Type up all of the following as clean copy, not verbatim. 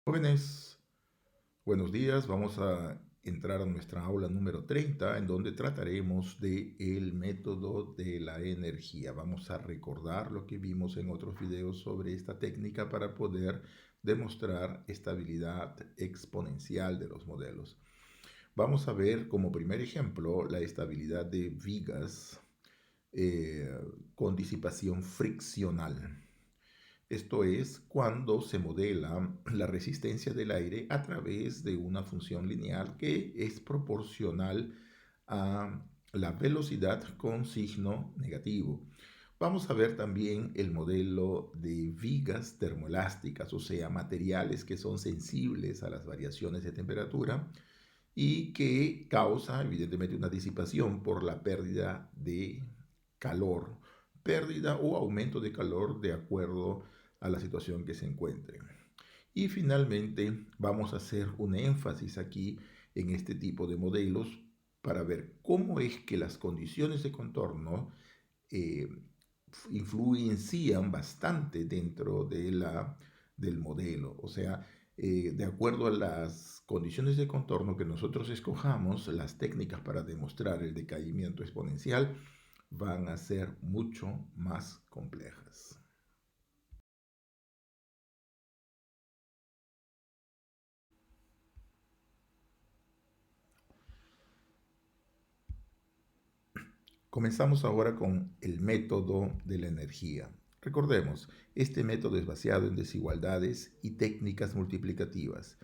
Jóvenes, buenos días. Vamos a entrar a nuestra aula número 30, en donde trataremos de el método de la energía. Vamos a recordar lo que vimos en otros videos sobre esta técnica para poder demostrar estabilidad exponencial de los modelos. Vamos a ver como primer ejemplo la estabilidad de vigas eh, con disipación friccional. Esto es cuando se modela la resistencia del aire a través de una función lineal que es proporcional a la velocidad con signo negativo. Vamos a ver también el modelo de vigas termoelásticas, o sea, materiales que son sensibles a las variaciones de temperatura y que causa evidentemente una disipación por la pérdida de calor, pérdida o aumento de calor de acuerdo a la situación que se encuentre. Y finalmente vamos a hacer un énfasis aquí en este tipo de modelos para ver cómo es que las condiciones de contorno eh, influencian bastante dentro del modelo. O sea, de acuerdo a las condiciones de contorno que nosotros escojamos, las técnicas para demostrar el decaimiento exponencial van a ser mucho más complejas. Comenzamos ahora con el método de la energía. Recordemos, este método es basado en desigualdades y técnicas multiplicativas.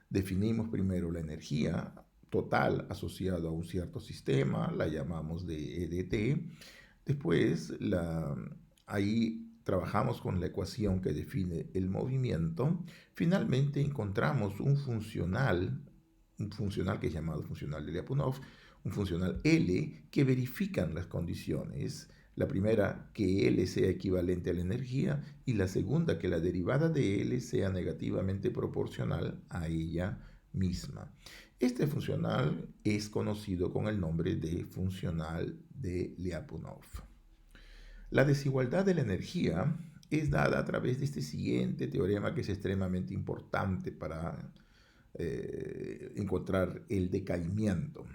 Definimos primero la energía total asociada a un cierto sistema, la llamamos de EDT. Después, ahí trabajamos con la ecuación que define el movimiento. Finalmente encontramos un funcional que es llamado funcional de Lyapunov, un funcional L que verifican las condiciones. La primera, que L sea equivalente a la energía, y la segunda, que la derivada de L sea negativamente proporcional a ella misma. Este funcional es conocido con el nombre de funcional de Lyapunov. La desigualdad de la energía es dada a través de este siguiente teorema que es extremadamente importante para encontrar el decaimiento.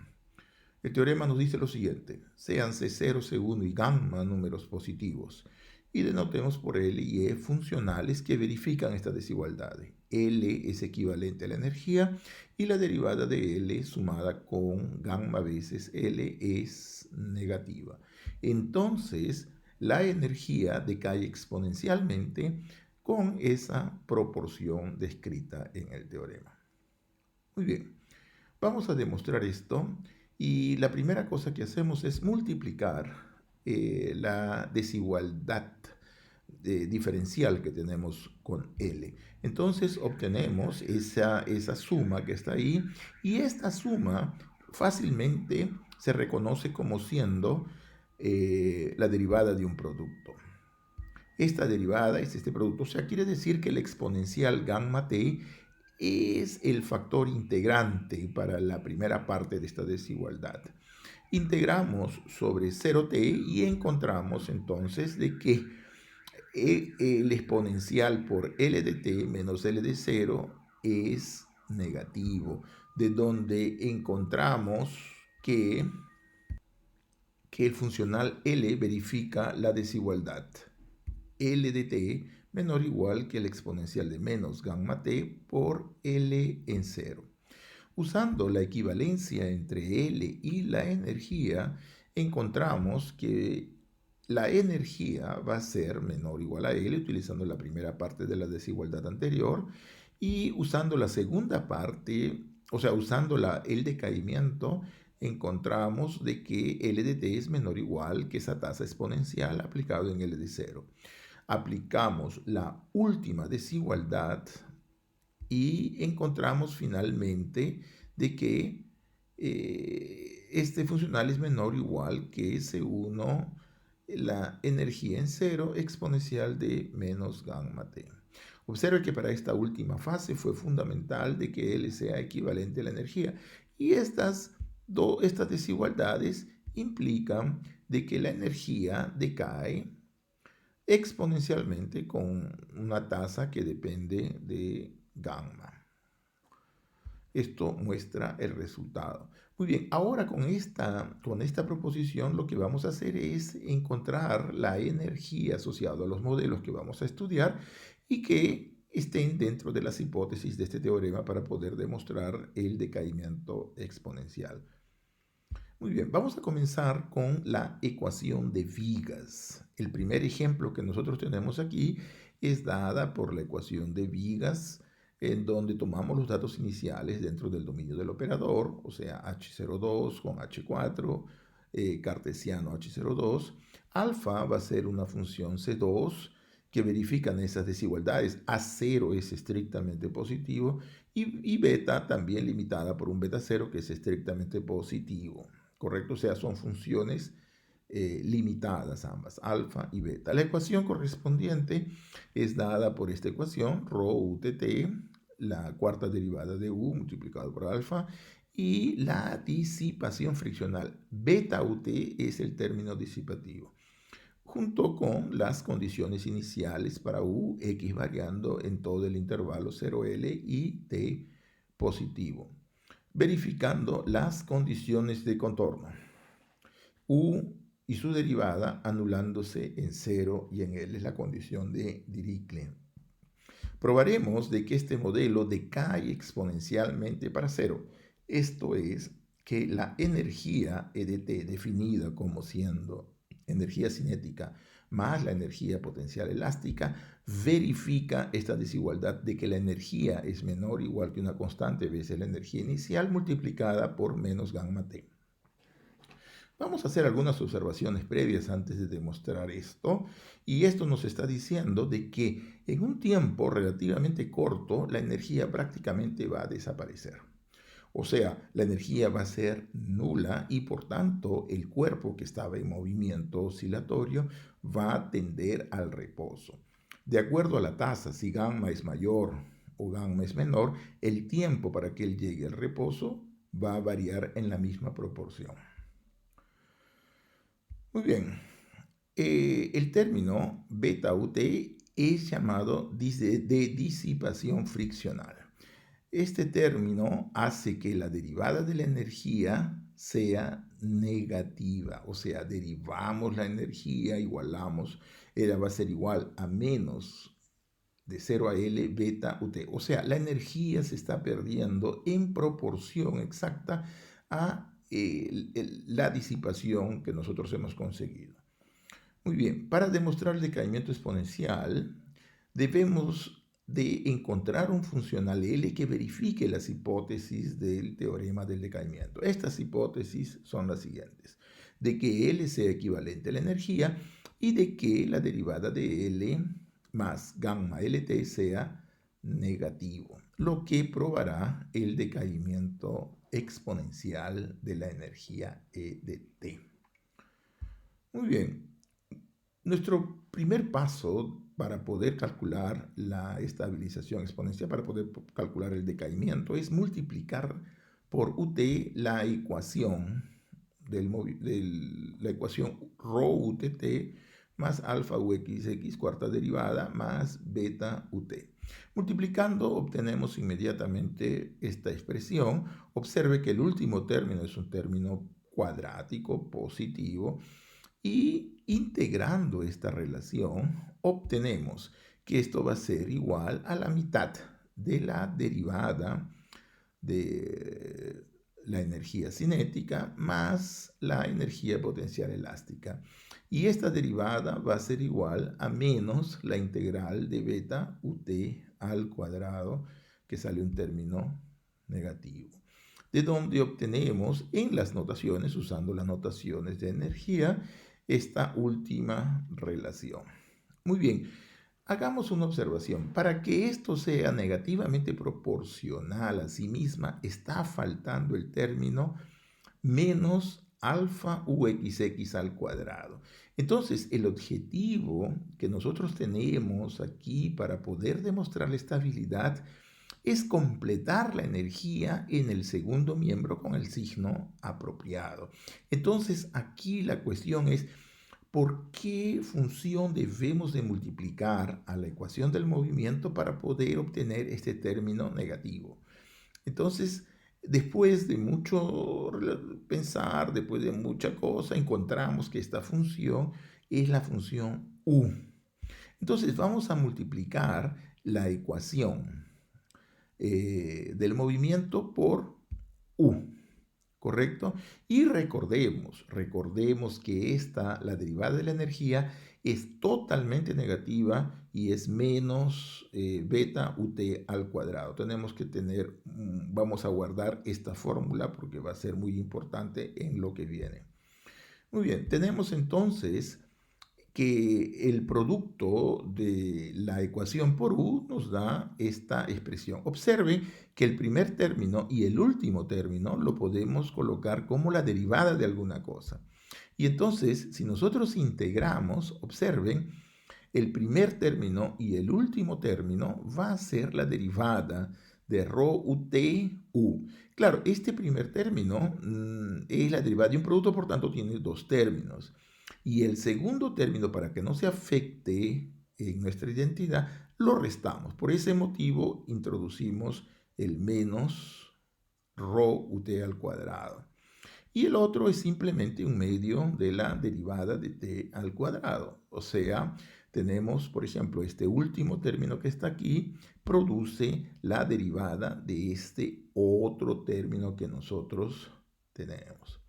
El teorema nos dice lo siguiente: sean C0, C1 y gamma números positivos, y denotemos por L y E funcionales que verifican esta desigualdad. L es equivalente a la energía y la derivada de L sumada con gamma veces L es negativa. Entonces, la energía decae exponencialmente con esa proporción descrita en el teorema. Muy bien, vamos a demostrar esto y la primera cosa que hacemos es multiplicar la desigualdad diferencial que tenemos con L. Entonces obtenemos esa suma que está ahí, y esta suma fácilmente se reconoce como siendo la derivada de un producto. Esta derivada es este producto, o sea, quiere decir que el exponencial gamma t es el factor integrante para la primera parte de esta desigualdad. Integramos sobre 0t y encontramos entonces de que el exponencial por L de t menos L de 0 es negativo, de donde encontramos que el funcional L verifica la desigualdad. L de t menor o igual que el exponencial de menos gamma t por L en 0. Usando la equivalencia entre L y la energía, encontramos que la energía va a ser menor o igual a L utilizando la primera parte de la desigualdad anterior, y usando la segunda parte, o sea, usando el decaimiento, encontramos de que L de t es menor o igual que esa tasa exponencial aplicado en L de 0. Aplicamos la última desigualdad y encontramos finalmente de que este funcional es menor o igual que S1, la energía en 0 exponencial de menos gamma t. Observe que para esta última fase fue fundamental de que L sea equivalente a la energía, y estas desigualdades implican de que la energía decae exponencialmente con una tasa que depende de gamma. Esto muestra el resultado. Muy bien, ahora con esta proposición lo que vamos a hacer es encontrar la energía asociada a los modelos que vamos a estudiar y que estén dentro de las hipótesis de este teorema para poder demostrar el decaimiento exponencial. Muy bien, vamos a comenzar con la ecuación de Vigas. El primer ejemplo que nosotros tenemos aquí es dada por la ecuación de Vigas, en donde tomamos los datos iniciales dentro del dominio del operador, o sea, H02 con H4, cartesiano H02. Alfa va a ser una función C2 que verifican esas desigualdades. A0 es estrictamente positivo y beta también limitada por un beta 0 que es estrictamente positivo. ¿Correcto? O sea, son funciones limitadas ambas, alfa y beta. La ecuación correspondiente es dada por esta ecuación, rho UTT, la cuarta derivada de U multiplicado por alfa, y la disipación friccional. Beta UT es el término disipativo, junto con las condiciones iniciales para U, X variando en todo el intervalo 0L y T positivo, verificando las condiciones de contorno. U y su derivada anulándose en 0 y en L es la condición de Dirichlet. Probaremos de que este modelo decae exponencialmente para 0. Esto es, que la energía EDT, definida como siendo energía cinética más la energía potencial elástica, verifica esta desigualdad de que la energía es menor o igual que una constante veces la energía inicial multiplicada por menos gamma t. Vamos a hacer algunas observaciones previas antes de demostrar esto, y esto nos está diciendo de que en un tiempo relativamente corto la energía prácticamente va a desaparecer. O sea, la energía va a ser nula y por tanto el cuerpo que estaba en movimiento oscilatorio va a tender al reposo. De acuerdo a la tasa, si gamma es mayor o gamma es menor, el tiempo para que él llegue al reposo va a variar en la misma proporción. Muy bien, el término beta UT es llamado de disipación friccional. Este término hace que la derivada de la energía sea negativa, o sea, derivamos la energía, igualamos, ella va a ser igual a menos de 0 a L beta UT. O sea, la energía se está perdiendo en proporción exacta a la disipación que nosotros hemos conseguido. Muy bien, para demostrar el decaimiento exponencial, debemos de encontrar un funcional L que verifique las hipótesis del teorema del decaimiento. Estas hipótesis son las siguientes: de que L sea equivalente a la energía y de que la derivada de L más gamma LT sea negativo, lo que probará el decaimiento exponencial de la energía E de T. Muy bien, nuestro primer paso para poder calcular la estabilización exponencial, para poder calcular el decaimiento, es multiplicar por UT la ecuación la ecuación rho UTT más alfa UXX cuarta derivada más beta UT. Multiplicando obtenemos inmediatamente esta expresión. Observe que el último término es un término cuadrático positivo y integrando esta relación obtenemos que esto va a ser igual a la mitad de la derivada de la energía cinética más la energía potencial elástica. Y esta derivada va a ser igual a menos la integral de beta ut al cuadrado, que sale un término negativo. De donde obtenemos en las notaciones, usando las notaciones de energía, esta última relación. Muy bien. Hagamos una observación. Para que esto sea negativamente proporcional a sí misma, está faltando el término menos alfa UXX al cuadrado. Entonces, el objetivo que nosotros tenemos aquí para poder demostrar la estabilidad es completar la energía en el segundo miembro con el signo apropiado. Entonces, aquí la cuestión es: por qué función debemos de multiplicar a la ecuación del movimiento para poder obtener este término negativo. Entonces, después de mucho pensar, después de mucha cosa, encontramos que esta función es la función u. Entonces, vamos a multiplicar la ecuación del movimiento por u. ¿Correcto? Y recordemos que la derivada de la energía, es totalmente negativa y es menos beta ut al cuadrado. Tenemos que vamos a guardar esta fórmula porque va a ser muy importante en lo que viene. Muy bien, tenemos entonces que el producto de la ecuación por u nos da esta expresión. Observe que el primer término y el último término lo podemos colocar como la derivada de alguna cosa. Y entonces, si nosotros integramos, observen, el primer término y el último término va a ser la derivada de rho ut u. Claro, este primer término es la derivada de un producto, por tanto tiene dos términos. Y el segundo término, para que no se afecte en nuestra identidad, lo restamos. Por ese motivo introducimos el menos rho ut al cuadrado. Y el otro es simplemente un medio de la derivada de t al cuadrado. O sea, tenemos, por ejemplo, este último término que está aquí, produce la derivada de este otro término que nosotros tenemos.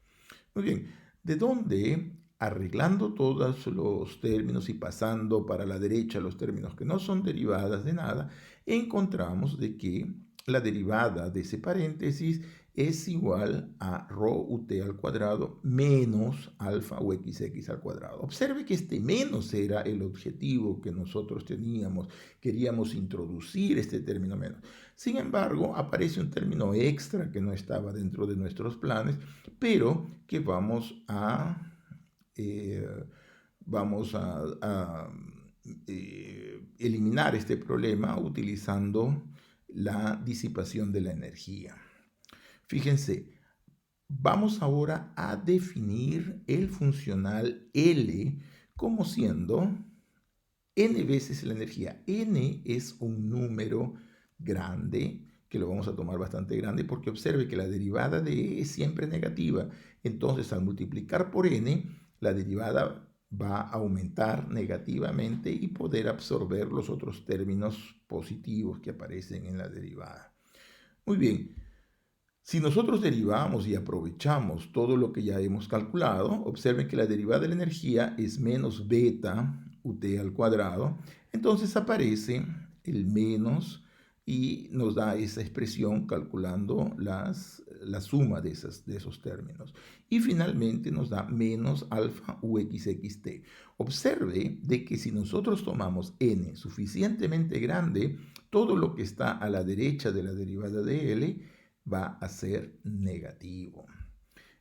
Muy bien, ¿de dónde, arreglando todos los términos y pasando para la derecha los términos que no son derivadas de nada, encontramos de que la derivada de ese paréntesis es igual a rho ut al cuadrado menos alfa o xx al cuadrado? Observe que este menos era el objetivo que nosotros teníamos. Queríamos introducir este término menos. Sin embargo, aparece un término extra que no estaba dentro de nuestros planes, pero que eh, vamos a eliminar este problema utilizando la disipación de la energía. Fíjense, vamos ahora a definir el funcional L como siendo n veces la energía. N es un número grande, que lo vamos a tomar bastante grande, porque observe que la derivada de E es siempre negativa. Entonces, al multiplicar por n, la derivada va a aumentar negativamente y poder absorber los otros términos positivos que aparecen en la derivada. Muy bien. Si nosotros derivamos y aprovechamos todo lo que ya hemos calculado, observen que la derivada de la energía es menos beta ut al cuadrado. Entonces aparece el menos y nos da esa expresión calculando la suma de esos términos. Y finalmente nos da menos alfa uxxt. Observe de que si nosotros tomamos n suficientemente grande, todo lo que está a la derecha de la derivada de L va a ser negativo.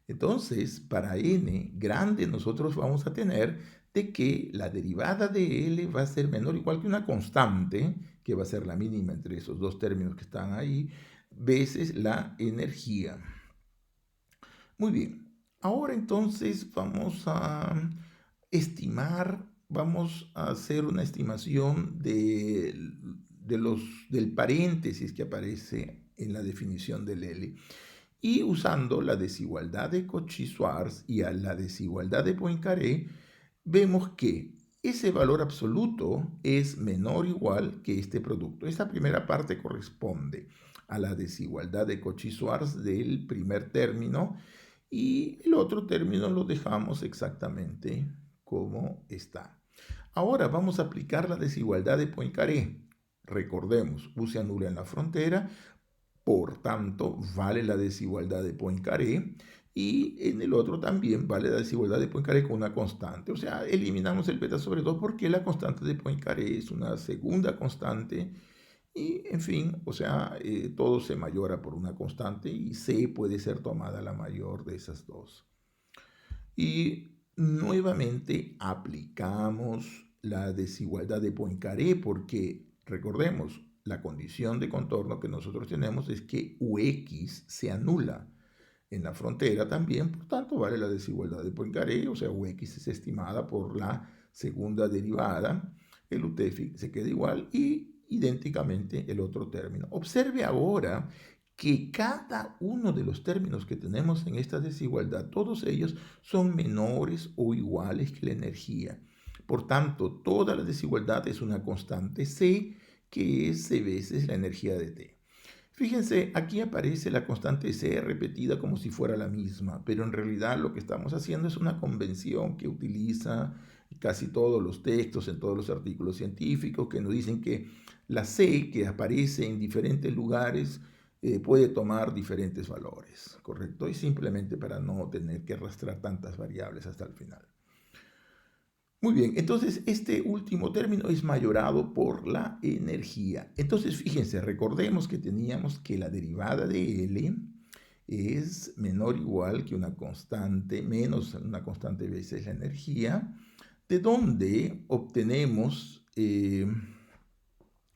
Entonces, para n grande nosotros vamos a tener de que la derivada de L va a ser menor o igual que una constante, que va a ser la mínima entre esos dos términos que están ahí, veces la energía. Muy bien. Ahora entonces vamos a hacer una estimación del paréntesis que aparece en la definición del L. Y usando la desigualdad de Cauchy-Schwarz y a la desigualdad de Poincaré, vemos que ese valor absoluto es menor o igual que este producto. Esta primera parte corresponde a la desigualdad de Cauchy-Schwarz del primer término y el otro término lo dejamos exactamente como está. Ahora vamos a aplicar la desigualdad de Poincaré. Recordemos, U se anula en la frontera, por tanto vale la desigualdad de Poincaré y en el otro también vale la desigualdad de Poincaré con una constante. O sea, eliminamos el beta sobre 2 porque la constante de Poincaré es una segunda constante y, en fin, o sea, todo se mayora por una constante y C puede ser tomada la mayor de esas dos. Y nuevamente aplicamos la desigualdad de Poincaré porque, recordemos, la condición de contorno que nosotros tenemos es que UX se anula. en la frontera también, por tanto vale la desigualdad de Poincaré, o sea, Ux es estimada por la segunda derivada, el UTF se queda igual y idénticamente el otro término. Observe ahora que cada uno de los términos que tenemos en esta desigualdad, todos ellos son menores o iguales que la energía. Por tanto, toda la desigualdad es una constante C, que es C veces la energía de T. Fíjense, aquí aparece la constante C repetida como si fuera la misma, pero en realidad lo que estamos haciendo es una convención que utiliza casi todos los textos, en todos los artículos científicos, que nos dicen que la C que aparece en diferentes lugares puede tomar diferentes valores, ¿correcto? Y simplemente para no tener que arrastrar tantas variables hasta el final. Muy bien, entonces este último término es mayorado por la energía. Entonces, fíjense, recordemos que teníamos que la derivada de L es menor o igual que una constante menos una constante veces la energía, de donde obtenemos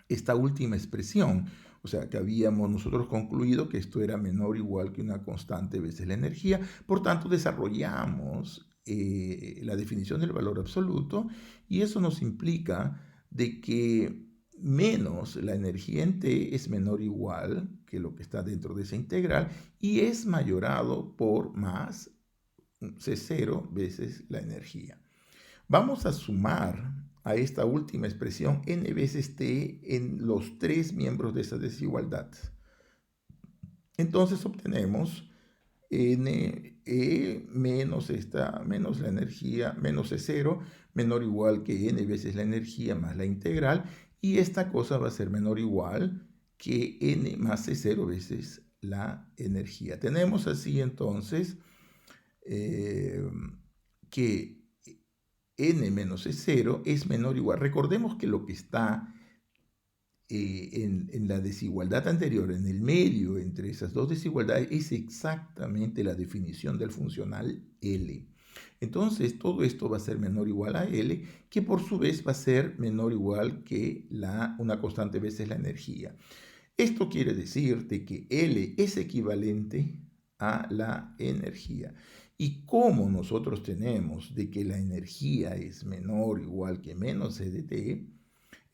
esta última expresión. O sea, que habíamos nosotros concluido que esto era menor o igual que una constante veces la energía. Por tanto, desarrollamos la definición del valor absoluto y eso nos implica de que menos la energía en T es menor o igual que lo que está dentro de esa integral y es mayorado por más C0 veces la energía. Vamos a sumar a esta última expresión n veces t en los tres miembros de esa desigualdad. Entonces obtenemos ne menos la energía menos E0 menor o igual que n veces la energía más la integral y esta cosa va a ser menor o igual que n más E0 veces la energía. Tenemos así entonces que n menos E0 es menor o igual. Recordemos que lo que está en la desigualdad anterior, en el medio entre esas dos desigualdades, es exactamente la definición del funcional L. Entonces, todo esto va a ser menor o igual a L, que por su vez va a ser menor o igual que una constante veces la energía. Esto quiere decirte que L es equivalente a la energía. Y como nosotros tenemos de que la energía es menor o igual que menos E de T,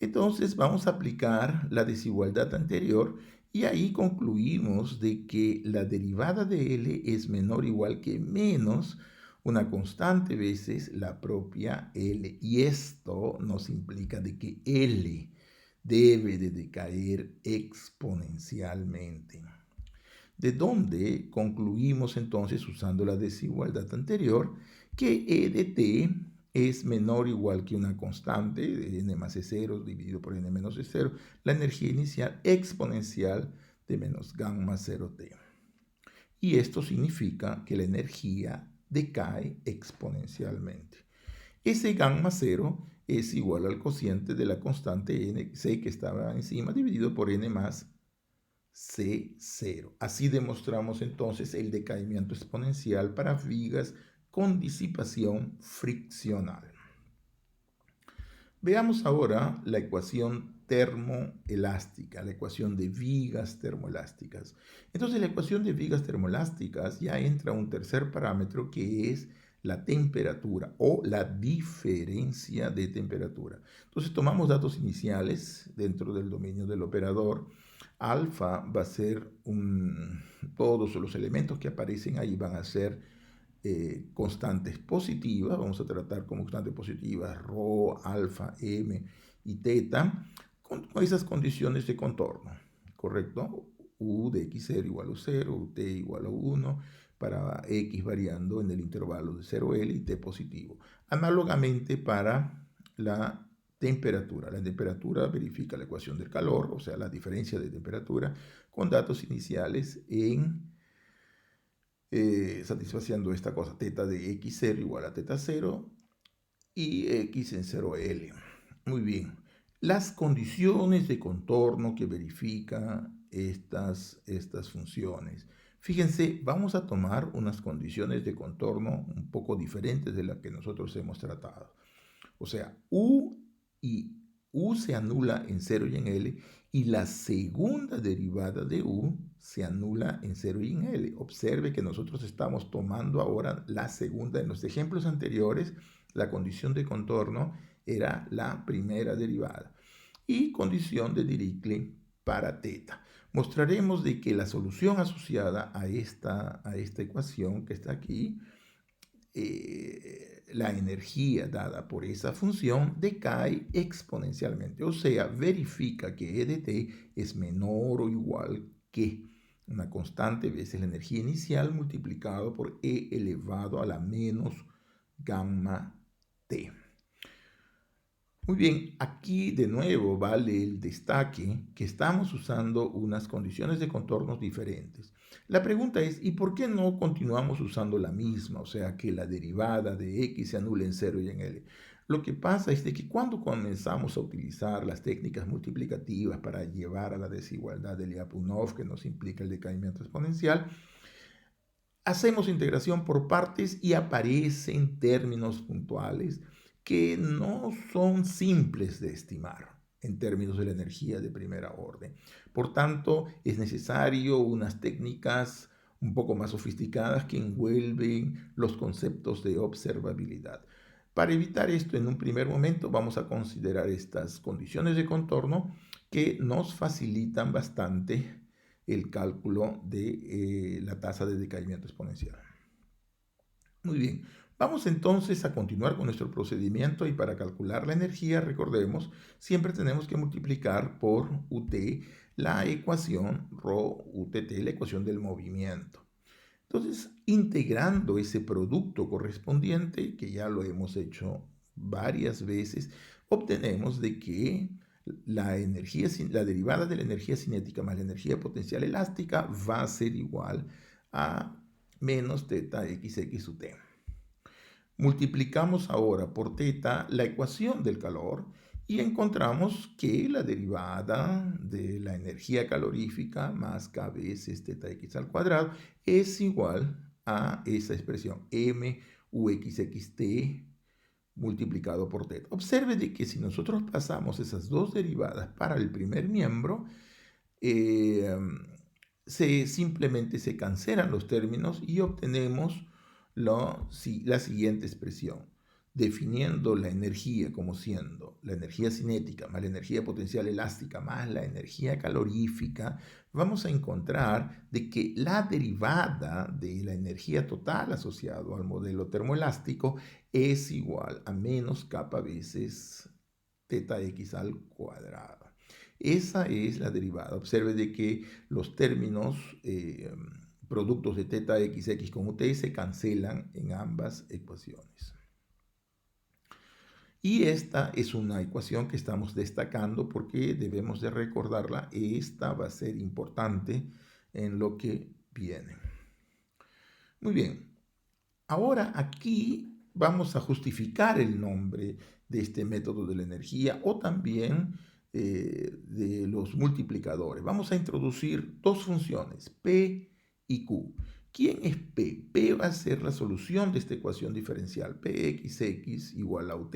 entonces vamos a aplicar la desigualdad anterior y ahí concluimos de que la derivada de L es menor o igual que menos una constante veces la propia L. Y esto nos implica de que L debe de decaer exponencialmente. De donde concluimos entonces, usando la desigualdad anterior, que E de t es menor o igual que una constante de n más E0 dividido por n menos E0, la energía inicial exponencial de menos gamma 0t. Y esto significa que la energía decae exponencialmente. Ese gamma 0 es igual al cociente de la constante n, c que estaba encima, dividido por n más C0. Así demostramos entonces el decaimiento exponencial para vigas con disipación friccional. Veamos ahora la ecuación termoelástica, la ecuación de vigas termoelásticas. Entonces, la ecuación de vigas termoelásticas ya entra un tercer parámetro que es la temperatura o la diferencia de temperatura. Entonces, tomamos datos iniciales dentro del dominio del operador. Alfa va a ser todos los elementos que aparecen ahí van a ser constantes positivas, vamos a tratar como constantes positivas rho, alfa, m y teta, con esas condiciones de contorno, ¿correcto? U de x0 igual a 0, ut igual a 1, para x variando en el intervalo de 0L y t positivo. Análogamente para la temperatura. La temperatura verifica la ecuación del calor, o sea, la diferencia de temperatura, con datos iniciales en satisfaciendo esta cosa, teta de x0 igual a teta 0 y x en 0L. Muy bien. Las condiciones de contorno que verifica estas funciones. Fíjense, vamos a tomar unas condiciones de contorno un poco diferentes de las que nosotros hemos tratado. O sea, U y U se anula en 0 y en L, y la segunda derivada de U se anula en 0 y en L. Observe que nosotros estamos tomando ahora la segunda. En los ejemplos anteriores, la condición de contorno era la primera derivada. Y condición de Dirichlet para teta. Mostraremos de que la solución asociada a esta ecuación que está aquí, la energía dada por esa función decae exponencialmente, o sea, verifica que E de t es menor o igual que una constante veces la energía inicial multiplicado por E elevado a la menos gamma t. Muy bien, aquí de nuevo vale el destaque que estamos usando unas condiciones de contornos diferentes. La pregunta es, ¿y por qué no continuamos usando la misma? O sea, que la derivada de x se anule en 0 y en L. Lo que pasa es de que cuando comenzamos a utilizar las técnicas multiplicativas para llevar a la desigualdad de Lyapunov, que nos implica el decaimiento exponencial, hacemos integración por partes y aparecen términos puntuales que no son simples de estimar en términos de la energía de primera orden. Por tanto, es necesario unas técnicas un poco más sofisticadas que envuelven los conceptos de observabilidad. Para evitar esto, en un primer momento vamos a considerar estas condiciones de contorno que nos facilitan bastante el cálculo de la tasa de decaimiento exponencial. Muy bien, vamos entonces a continuar con nuestro procedimiento y para calcular la energía, recordemos, siempre tenemos que multiplicar por UT la ecuación ρ UTT, la ecuación del movimiento. Entonces, integrando ese producto correspondiente, que ya lo hemos hecho varias veces, obtenemos de que la derivada de la energía cinética más la energía potencial elástica va a ser igual a menos teta xx ut. Multiplicamos ahora por teta la ecuación del calor y encontramos que la derivada de la energía calorífica más k veces teta x al cuadrado es igual a esa expresión m uxxt multiplicado por teta. Observe de que si nosotros pasamos esas dos derivadas para el primer miembro, eh, simplemente se cancelan los términos y obtenemos la siguiente expresión, definiendo la energía como siendo la energía cinética más la energía potencial elástica más la energía calorífica. Vamos a encontrar de que la derivada de la energía total asociado al modelo termoelástico es igual a menos kappa veces teta x al cuadrado. Esa es la derivada. Observe de que los términos productos de teta xx con ut se cancelan en ambas ecuaciones. Y esta es una ecuación que estamos destacando porque debemos de recordarla. Esta va a ser importante en lo que viene. Muy bien. Ahora aquí vamos a justificar el nombre de este método de la energía o también de los multiplicadores. Vamos a introducir dos funciones, P y Q. ¿Quién es P? P va a ser la solución de esta ecuación diferencial, Pxx igual a UT,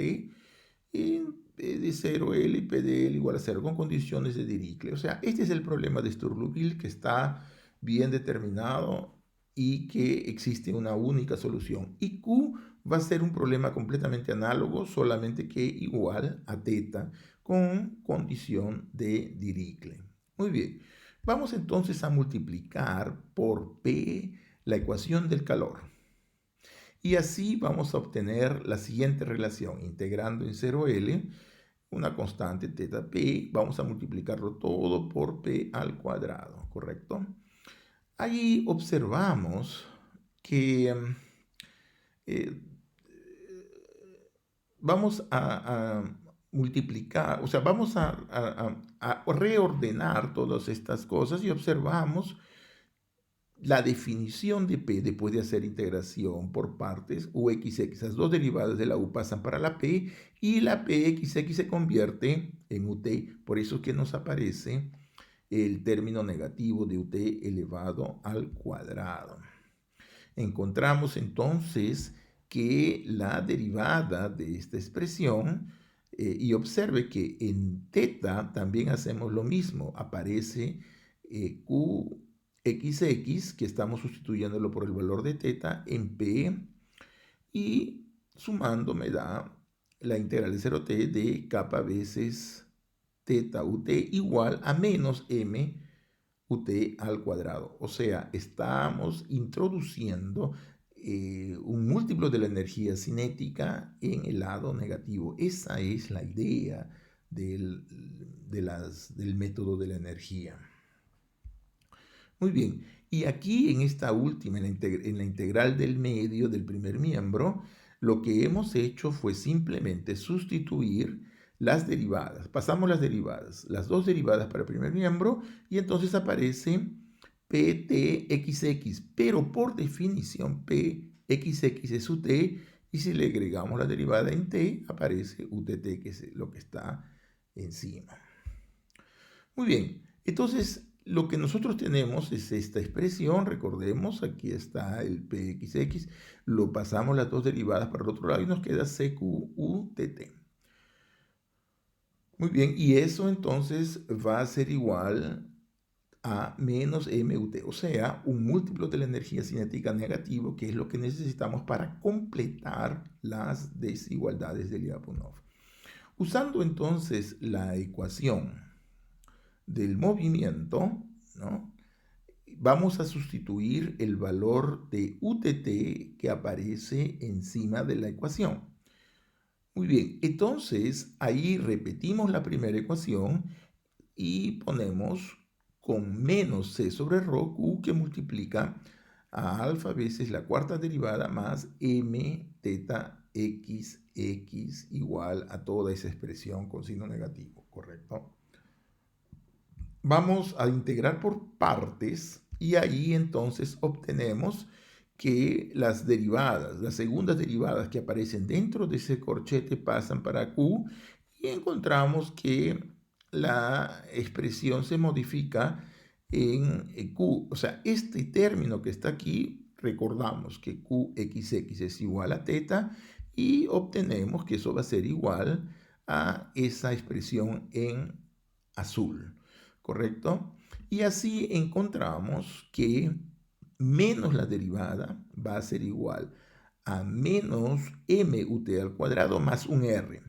en P de 0L y P de L igual a 0, con condiciones de Dirichlet. O sea, este es el problema de Sturlupil que está bien determinado y que existe una única solución. Y Q va a ser un problema completamente análogo, solamente que igual a teta, con condición de Dirichlet. Muy bien, vamos entonces a multiplicar por P la ecuación del calor. Y así vamos a obtener la siguiente relación, integrando en 0L una constante teta P, vamos a multiplicarlo todo por P al cuadrado, ¿correcto? Ahí observamos que eh, vamos a multiplicar, o sea, vamos a reordenar todas estas cosas y observamos la definición de P después de hacer integración por partes, UXX, esas dos derivadas de la U pasan para la P y la PXX se convierte en UT, por eso es que nos aparece el término negativo de UT elevado al cuadrado. Encontramos entonces que la derivada de esta expresión Y observe que en teta también hacemos lo mismo. Aparece QXX, que estamos sustituyéndolo por el valor de teta, en P, y sumando me da la integral de 0t de kappa veces teta ut igual a menos m ut al cuadrado. O sea, estamos introduciendo un múltiplo de la energía cinética en el lado negativo. Esa es la idea del método de la energía. Muy bien, y aquí en esta última, en la integral del medio del primer miembro, lo que hemos hecho fue simplemente sustituir las derivadas. Pasamos las derivadas, las dos derivadas para el primer miembro, y entonces aparece PTXX, pero por definición PXX es UT, y si le agregamos la derivada en T, aparece UTT, que es lo que está encima. Muy bien, entonces lo que nosotros tenemos es esta expresión, recordemos, aquí está el px, lo pasamos las dos derivadas para el otro lado y nos queda cqutt. Muy bien, y eso entonces va a ser igual a menos mut, o sea, un múltiplo de la energía cinética negativo, que es lo que necesitamos para completar las desigualdades de Lyapunov. Usando entonces la ecuación del movimiento, ¿no? Vamos a sustituir el valor de UTT que aparece encima de la ecuación. Muy bien, entonces ahí repetimos la primera ecuación y ponemos con menos c sobre rho q, que multiplica a alfa veces la cuarta derivada más m teta xx igual a toda esa expresión con signo negativo, ¿correcto? Vamos a integrar por partes y ahí entonces obtenemos que las derivadas, las segundas derivadas que aparecen dentro de ese corchete pasan para Q, y encontramos que la expresión se modifica en Q. O sea, este término que está aquí, recordamos que QXX es igual a teta, y obtenemos que eso va a ser igual a esa expresión en azul. ¿Correcto? Y así encontramos que menos la derivada va a ser igual a menos mut al cuadrado más un r.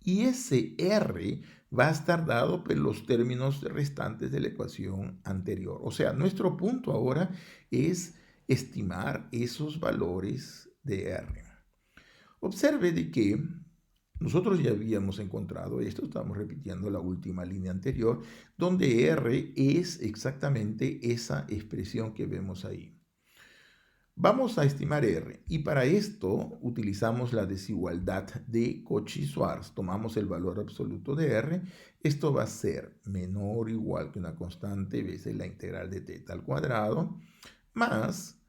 Y ese r va a estar dado por los términos restantes de la ecuación anterior. O sea, nuestro punto ahora es estimar esos valores de r. Observe de que nosotros ya habíamos encontrado esto, estamos repitiendo la última línea anterior, donde R es exactamente esa expresión que vemos ahí. Vamos a estimar R y para esto utilizamos la desigualdad de Cauchy-Schwarz. Tomamos el valor absoluto de R. Esto va a ser menor o igual que una constante veces la integral de teta al cuadrado más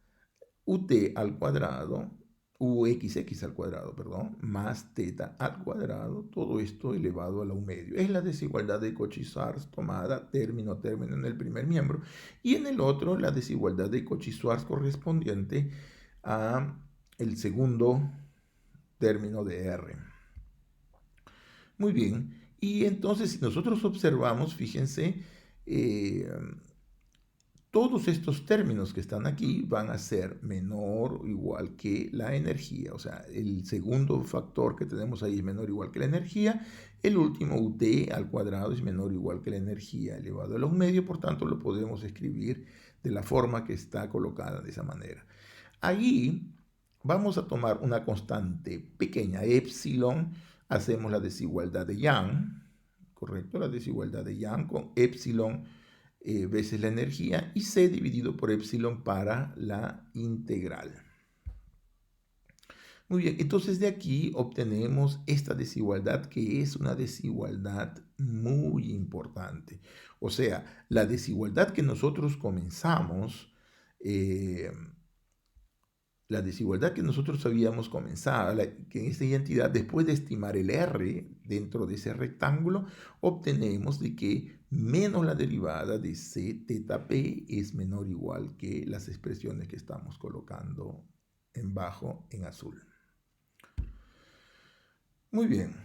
ut al cuadrado, uxx al cuadrado, perdón, más teta al cuadrado, todo esto elevado a la 1 medio. Es la desigualdad de Cauchy-Schwarz tomada término a término en el primer miembro, y en el otro la desigualdad de Cauchy-Schwarz correspondiente a el segundo término de R. Muy bien, y entonces si nosotros observamos, fíjense, todos estos términos que están aquí van a ser menor o igual que la energía. O sea, el segundo factor que tenemos ahí es menor o igual que la energía. El último, ut al cuadrado, es menor o igual que la energía elevado a la 1 medio. Por tanto, lo podemos escribir de la forma que está colocada de esa manera. Ahí vamos a tomar una constante pequeña, epsilon. Hacemos la desigualdad de Young, ¿correcto? La desigualdad de Young con epsilon veces la energía, y c dividido por epsilon para la integral. Muy bien, entonces de aquí obtenemos esta desigualdad, que es una desigualdad muy importante. O sea, la desigualdad que nosotros comenzamos, la desigualdad que nosotros habíamos comenzado, que en esta identidad, después de estimar el R dentro de ese rectángulo, obtenemos de que menos la derivada de c teta p es menor o igual que las expresiones que estamos colocando en bajo en azul. Muy bien.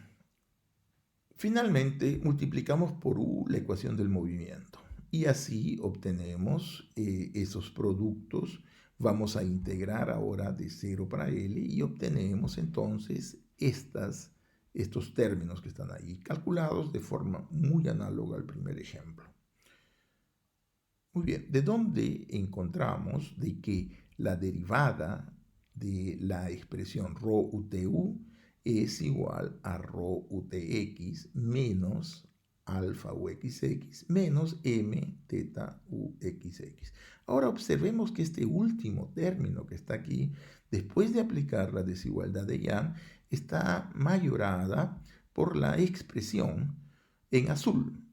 Finalmente, multiplicamos por U la ecuación del movimiento y así obtenemos esos productos. Vamos a integrar ahora de 0 para L y obtenemos entonces estos términos que están ahí, calculados de forma muy análoga al primer ejemplo. Muy bien, ¿de dónde encontramos de que la derivada de la expresión rho UTU es igual a rho UTX menos alfa UXX menos m teta UXX? Ahora observemos que este último término que está aquí, después de aplicar la desigualdad de Young, está mayorada por la expresión en azul,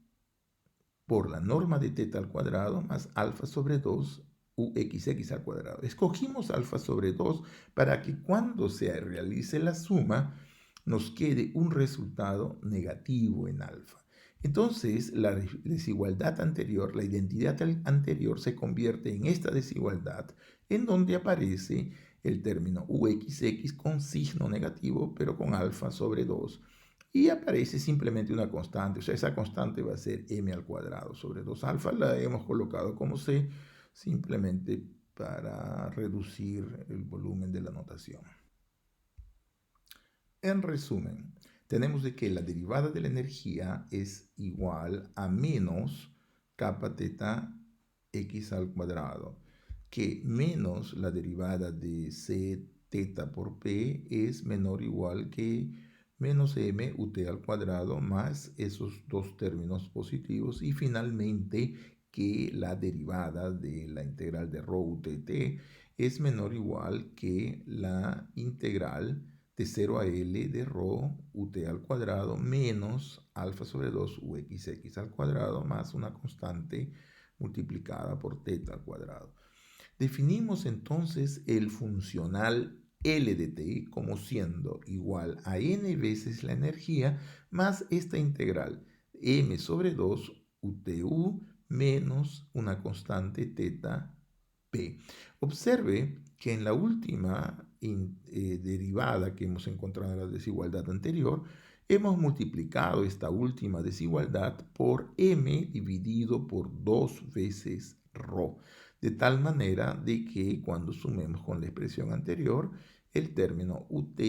por la norma de teta al cuadrado más alfa sobre 2 uxx al cuadrado. Escogimos alfa sobre 2 para que cuando se realice la suma nos quede un resultado negativo en alfa. Entonces la desigualdad anterior, la identidad anterior se convierte en esta desigualdad en donde aparece el término uxx con signo negativo pero con alfa sobre 2 y aparece simplemente una constante, o sea, esa constante va a ser m al cuadrado sobre 2 alfa, la hemos colocado como c simplemente para reducir el volumen de la notación. En resumen, tenemos de que la derivada de la energía es igual a menos kappa teta x al cuadrado, que menos la derivada de c teta por p es menor o igual que menos m ut al cuadrado más esos dos términos positivos y finalmente que la derivada de la integral de rho ut es menor o igual que la integral de 0 a L de rho ut al cuadrado menos alfa sobre 2 uxx al cuadrado más una constante multiplicada por teta al cuadrado. Definimos entonces el funcional L de t como siendo igual a n veces la energía más esta integral m sobre 2 UTU menos una constante teta p. Observe que en la última derivada que hemos encontrado en la desigualdad anterior, hemos multiplicado esta última desigualdad por m dividido por 2 veces rho, de tal manera de que cuando sumemos con la expresión anterior, el término ut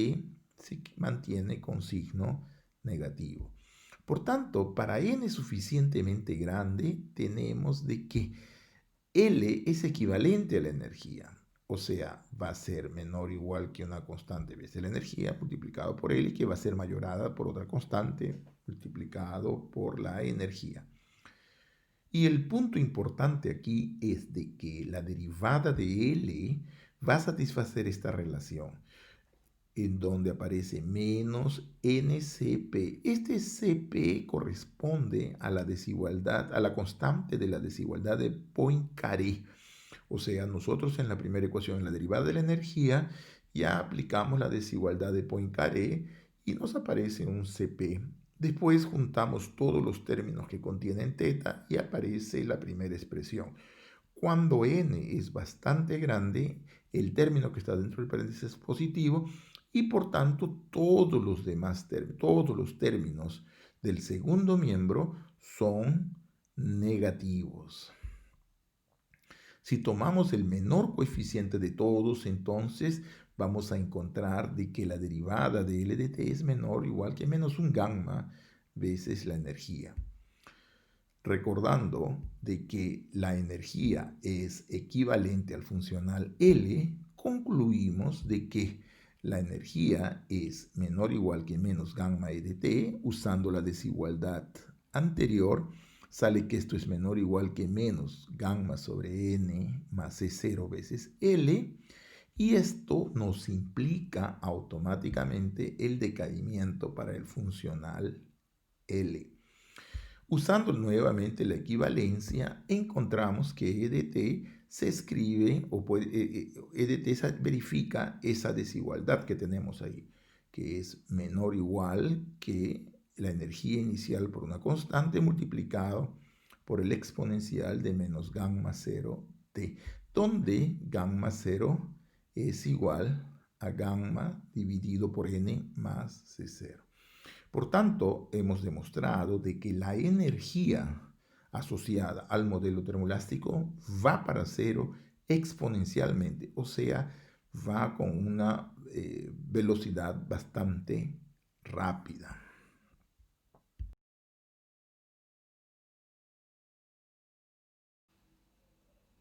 se mantiene con signo negativo. Por tanto, para n suficientemente grande, tenemos de que L es equivalente a la energía, o sea, va a ser menor o igual que una constante veces la energía multiplicado por L, que va a ser mayorada por otra constante multiplicado por la energía. Y el punto importante aquí es de que la derivada de L va a satisfacer esta relación en donde aparece menos NCP. Este CP corresponde a la desigualdad, a la constante de la desigualdad de Poincaré. O sea, nosotros en la primera ecuación, en la derivada de la energía, ya aplicamos la desigualdad de Poincaré y nos aparece un CP. Después juntamos todos los términos que contienen teta y aparece la primera expresión. Cuando n es bastante grande, el término que está dentro del paréntesis es positivo y por tanto todos los demás todos los términos del segundo miembro son negativos. Si tomamos el menor coeficiente de todos, entonces vamos a encontrar de que la derivada de L de t es menor o igual que menos un gamma veces la energía. Recordando de que la energía es equivalente al funcional L, concluimos de que la energía es menor o igual que menos gamma E de t. Usando la desigualdad anterior, sale que esto es menor o igual que menos gamma sobre n más E0 veces L, y esto nos implica automáticamente el decaimiento para el funcional L. Usando nuevamente la equivalencia, encontramos que E de t se escribe, o E de t verifica esa desigualdad que tenemos ahí, que es menor o igual que la energía inicial por una constante multiplicado por el exponencial de menos gamma 0 t, donde gamma 0 es igual a gamma dividido por n más c0. Por tanto, hemos demostrado de que la energía asociada al modelo termoelástico va para cero exponencialmente, o sea, va con una velocidad bastante rápida.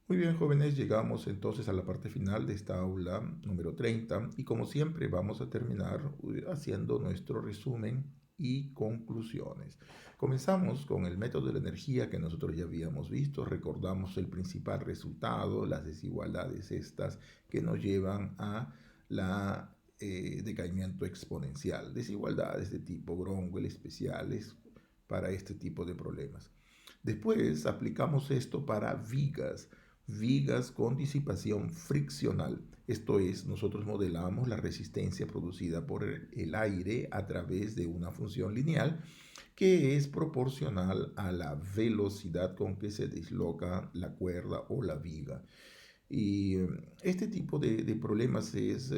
Muy bien, jóvenes, llegamos entonces a la parte final de esta aula número 30 y como siempre vamos a terminar haciendo nuestro resumen y conclusiones. Comenzamos con el método de la energía que nosotros ya habíamos visto, recordamos el principal resultado, las desigualdades estas que nos llevan a la decaimiento exponencial, desigualdades de tipo Gronwell especiales para este tipo de problemas. Después aplicamos esto para vigas con disipación friccional. Esto es, nosotros modelamos la resistencia producida por el aire a través de una función lineal que es proporcional a la velocidad con que se disloca la cuerda o la viga. Y este tipo de problemas es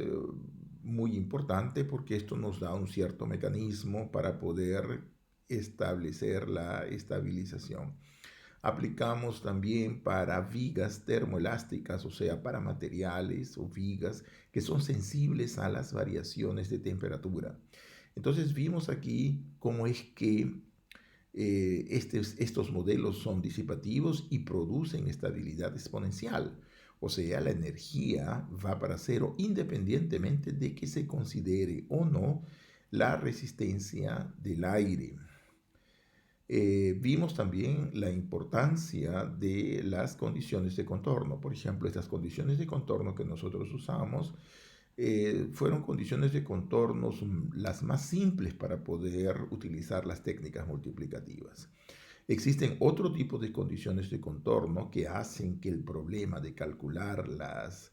muy importante porque esto nos da un cierto mecanismo para poder establecer la estabilización. Aplicamos también para vigas termoelásticas, o sea, para materiales o vigas que son sensibles a las variaciones de temperatura. Entonces vimos aquí cómo es que estos modelos son disipativos y producen estabilidad exponencial. O sea, la energía va para cero independientemente de que se considere o no la resistencia del aire. Vimos también la importancia de las condiciones de contorno. Por ejemplo, estas condiciones de contorno que nosotros usamos fueron condiciones de contornos las más simples para poder utilizar las técnicas multiplicativas. Existen otro tipo de condiciones de contorno que hacen que el problema de calcular las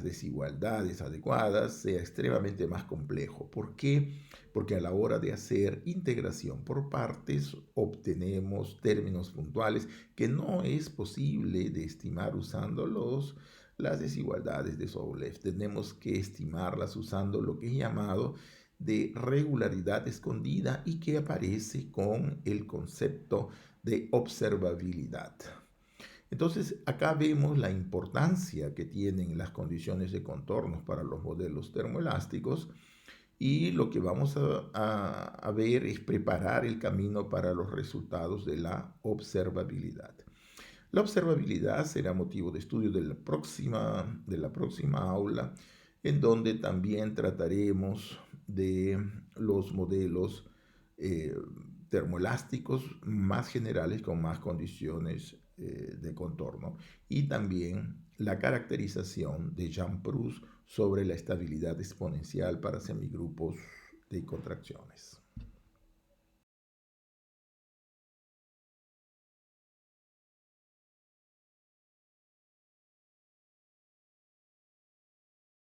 desigualdades adecuadas sea extremadamente más complejo. ¿Por qué? Porque a la hora de hacer integración por partes obtenemos términos puntuales que no es posible de estimar usando las desigualdades de Sobolev. Tenemos que estimarlas usando lo que es llamado de regularidad escondida y que aparece con el concepto de observabilidad. Entonces, acá vemos la importancia que tienen las condiciones de contornos para los modelos termoelásticos y lo que vamos a ver es preparar el camino para los resultados de la observabilidad. La observabilidad será motivo de estudio de la próxima aula, en donde también trataremos de los modelos eh, termoelásticos más generales con más condiciones de contorno y también la caracterización de Jean Proust sobre la estabilidad exponencial para semigrupos de contracciones.